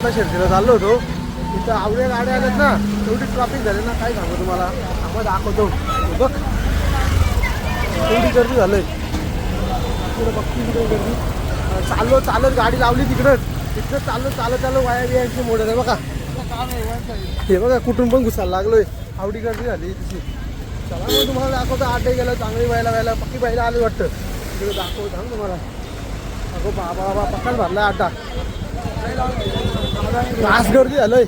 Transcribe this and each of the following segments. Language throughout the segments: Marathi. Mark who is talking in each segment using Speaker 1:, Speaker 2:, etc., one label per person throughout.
Speaker 1: शर्तीला चाललो होतो इथं आवड्या गाड्या आल्यात ना, एवढी ट्रॅफिक झाली ना, काय सांगू तुम्हाला. आपण दाखवतो बघ, एवढी गर्दी झालंय तिकडे. बघती तिकडे गर्दी. चालत गाडी लावली तिकडं चालत वाया बियांची मोड आहे बघा. हे बघा कुठून पण घुसायला लागलोय, आवडी गर्दी झाली तशी. चला मग तुम्हाला दाखवतो. आड्डे गेलं चांगली व्हायला पक्की बायला आली वाटतं. तिकडे दाखवतो सांग तुम्हाला. अगो बाबा पक्काच भरला अड्डा. खास गर्दी झालंय,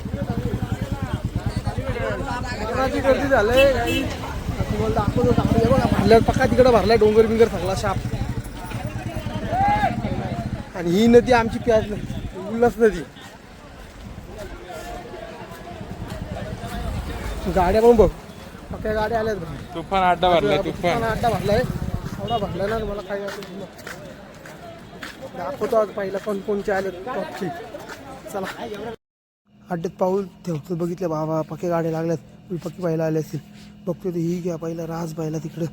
Speaker 1: गर्दी झालंय. तुम्हाला दाखवतो बघा भरल्या पक्का तिकडे भरलाय. डोंगर बिंगर सगळा शाप. आणि ही नदी आमची प्याज नदी, उल्हास नदी. गाड्या पण बघ, पक्या गाड्या आल्यात.
Speaker 2: तुफान अड्डा भरलाय,
Speaker 1: तुफान अड्डा भरलाय. एवढा भरलाय ना तुम्हाला काय दाखवतो. आज पहिला कोणकोणचे आले टॉपची. चला अड्ड्यात पाऊल ठेवतो. बघितलं बाबा पक्के गाड्या लागल्यात, पक्की बायला आले असतील. बघतो ते ही घ्या पहिला राज बायला तिकडं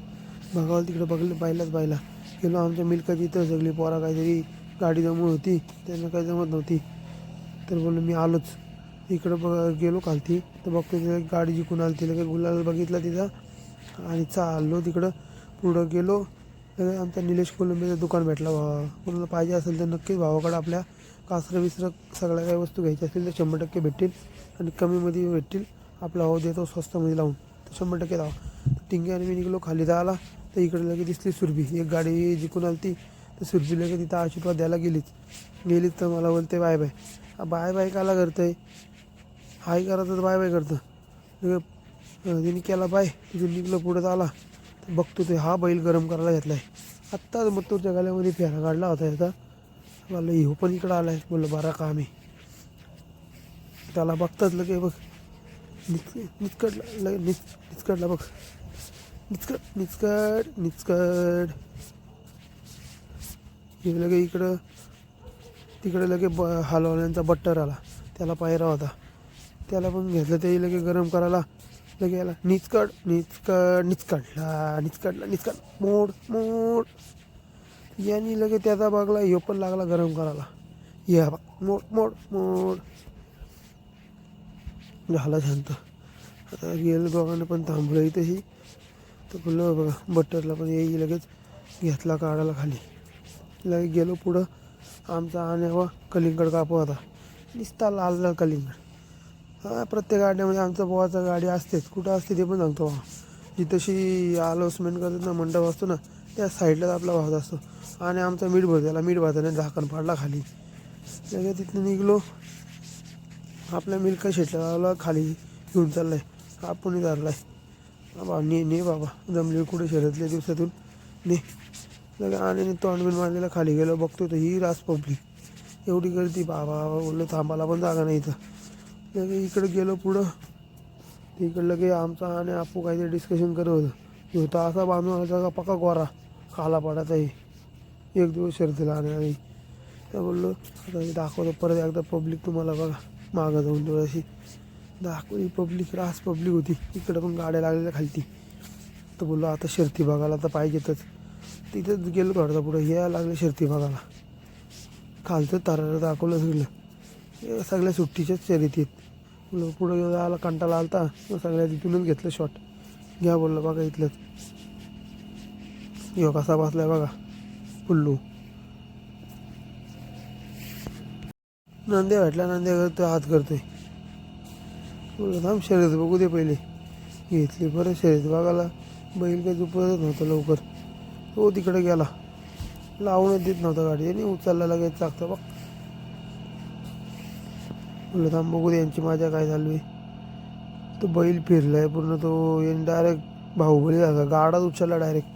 Speaker 1: बघावं. तिकडे बघलं बायलाच बायला गेलो. आमच्या मिल्काची इथं सगळी पोरा काहीतरी गाडी जमून होती, त्यांना काही जमत नव्हती. तर बोललो मी आलोच इकडं. गेलो खालती तर बघतो तिथे गाडी जिंकून आली. तिला काही गुलाल बघितला तिचा आणि चाललो तिकडं. पुढं गेलो. आमचा निलेश कोलंबीचं दुकान भेटला. भावा कोणाला पाहिजे असेल तर नक्कीच भावाकडं आपल्या कासरं विसरं सगळ्या काही वस्तू घ्यायच्या असतील तर 100% भेटतील आणि कमीमध्ये भेटतील. आपला भाव देतो स्वस्तामध्ये लावून, तर 100% धावा. टिंगे आणि मी निघलो खाली जायला. तर इकडे लगे दिसली सुरभी. एक गाडी जिंकून आली ती. तर सुरभी लगे तिथं आशीर्वाद द्यायला गेलीच तर मला बोलते बाय बाय काला करतं आहे. हाय करा तर बाय करतं. तिने केला बाय. तिथून निघलं पुढं आला तर बघतो ते हा बैल गरम करायला घेतला आहे. आत्ताच मत्तूरच्या गाल्यामध्ये फेरा काढला होता याचा. मला हो पण इकडं आला आहे. बोललं बरा काम आहे. त्याला बघताच लगे बघ निचकडला बघ. निचकड हे लगे इकडं तिकडे लगे हलवण्यांचा बट्टर आला. त्याला पायरा होता, त्याला पण घेतलं. ते लगे गरम करायला लगे याला निचकडला मोड यांनी लगे त्याचा बघला. ह्यो पण लागला गरम करायला. या मोड झाला शांत. आता गेलं दोघांना पण थांबलं इथंही. तर बोललो बघा बट्टरला पण येई लगेच घेतला काढायला खाली. लगे गेलो पुढं. आमचा आण्यावा कलिंगड कापू होता. निसता लाल कलिंगड. हा प्रत्येक गाड्यामध्ये आमचा बोवाचा गाडी असतेच. कुठं असते ते पण सांगतो. जिथंशी अलोसमेंट करतात ना, मंडप असतो ना, त्या साईडलाच आपला भात असतो. आणि आमचा मीठ भरत्याला मीठ भाताने झाकण पाडला खाली. लगे तिथनं निघलो. आपल्या मिल्का शेटला लावला खाली घेऊन चाललाय. आपण धरलाय बाबा. ने बाबा जमले कुठे शहरातल्या दिवसातून ने लगे. आणि तोंडबिन मारलेला खाली गेलो. बघतो तर ही रास पब्लिक एवढी गर्दी. बाबा बोललो थांबाला पण जागा नाही इथं. लगे इकडे गेलो पुढं. इकडं लगे आमचा आणि आपू काहीतरी डिस्कशन करत होतं. होता असा बांधून का पक्का गोरा काला पडायचा आहे. एक दिवस शर्तीला आणि त्या बोललो आता दाखवतो परत एकदा पब्लिक तुम्हाला बघा. मागं जाऊन थोडीशी दाखवली पब्लिक. रास पब्लिक होती. इकडं पण गाड्या लागलेल्या खालती. तर बोललो आता शर्ती बघायला तर पाहिजेतच. तिथंच गेलो थोडा पुढं. हे लागले शर्ती बघायला. खालचं तारा दाखवलं सगळं. सगळ्या सुट्टीच्याच शर्यती आहेत. बोललो पुढं जायला कंटाळा आलता. मग सगळ्या तिथूनच घेतलं शॉट. घ्या बोललं बघा इथलंच. यो कसा बसलाय बघा पुल्लू. नंद्या भेटला. नंद्या करतोय हात करतोय. बोललं थांब शर्यत बघू दे पहिले. घेतली बरं शर्यत बघायला. बैल काही झोपतच नव्हतं लवकर. तो तिकडे गेला. लावूनच देत नव्हता गाडी. आणि उचलला लगेच लागतं बघ. बोललं थांब बघू दे यांची माझ्या काय चालू आहे. तो बैल फिरलाय पूर्ण. तो यांनी डायरेक्ट बाहुबली झाला. गाडाच उचलला डायरेक्ट.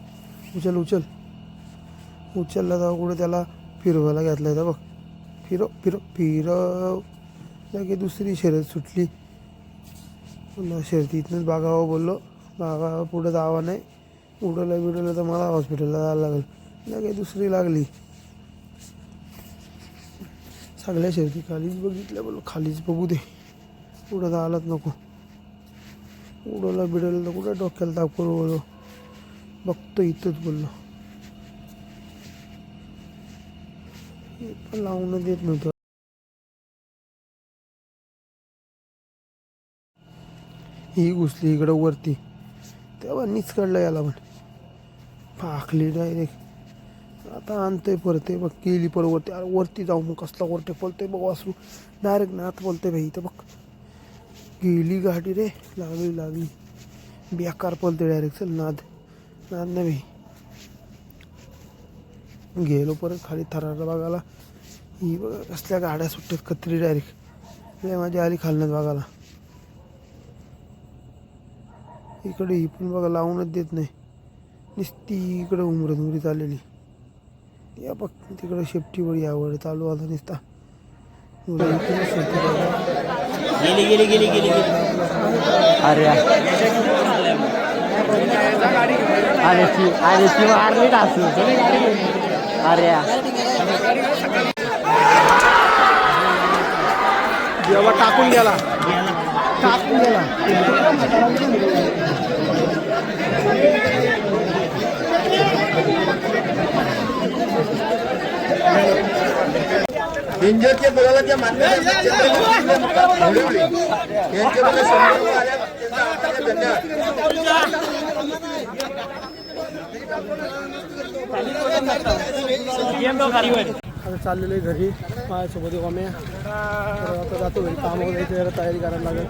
Speaker 1: उचलला जाऊ कुठे त्याला फिरवायला घेतलाय तर बघ. फिरव लगे दुसरी शर्यत सुटली. बोललो शर्यतीतनंच बघावं. बोललो बघावं पुढं जावं नाही. उडवलं तर मला हॉस्पिटलला जायला लागेल. लगे दुसरी लागली. सगळ्या शर्यती खालीच बघितल्या. बोललो खालीच बघू दे, पुढं जायलाच नको. उडवलं तर कुठं डोक्याला ताप करू. बोललो बघतो इथंच. बोललो पण लावून देत नव्हतं. ही घुसली इकडं वरती, तेव्हा निचकडलं याला पण फाकली डायरेक्ट. आता आणतोय परत बघ, गेली परत वरती. अरे वरती जाऊ मग कसला वरती पळतोय बघ वासरू, डायरेक्ट नात बोलतोय भाई. इथं बघ गेली गाडी रे, लागली बेकार पळते डायरेक्ट. चल नाद नाही भाई. गेलो परत खाली थरारला बघायला. ही बघा कसल्या गाड्या सुटतात कत्री डायरेक्ट, लय माझी आली खालण्यात बघायला. इकडे ही पण बघा लावूनच देत नाही, नुसती इकडं उमरत आलेली. या बघ तिकडं शेपटी बळी आवड चालू आला नुसता.
Speaker 2: गेली. अरे ती मारली टाकू. अरे
Speaker 1: जेव्हा टाकून गेला.
Speaker 3: इंजरच्या बघायला मान्यता
Speaker 1: आता चाललेलं आहे घरी माझ्यासोबत वाम्या. तर आता जातो घरी, काम वगैरे जरा तयारी करायला लागेल,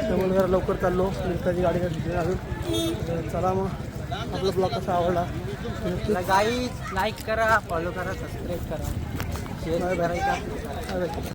Speaker 1: त्यामुळे जरा लवकर चाललो. मित्राची गाडी काय सुटली अजून. चला मग, आपला ब्लॉग कसा आवडला
Speaker 2: गाईज लाईक करा, फॉलो करा, सबस्क्राईब करा, शेअर करा.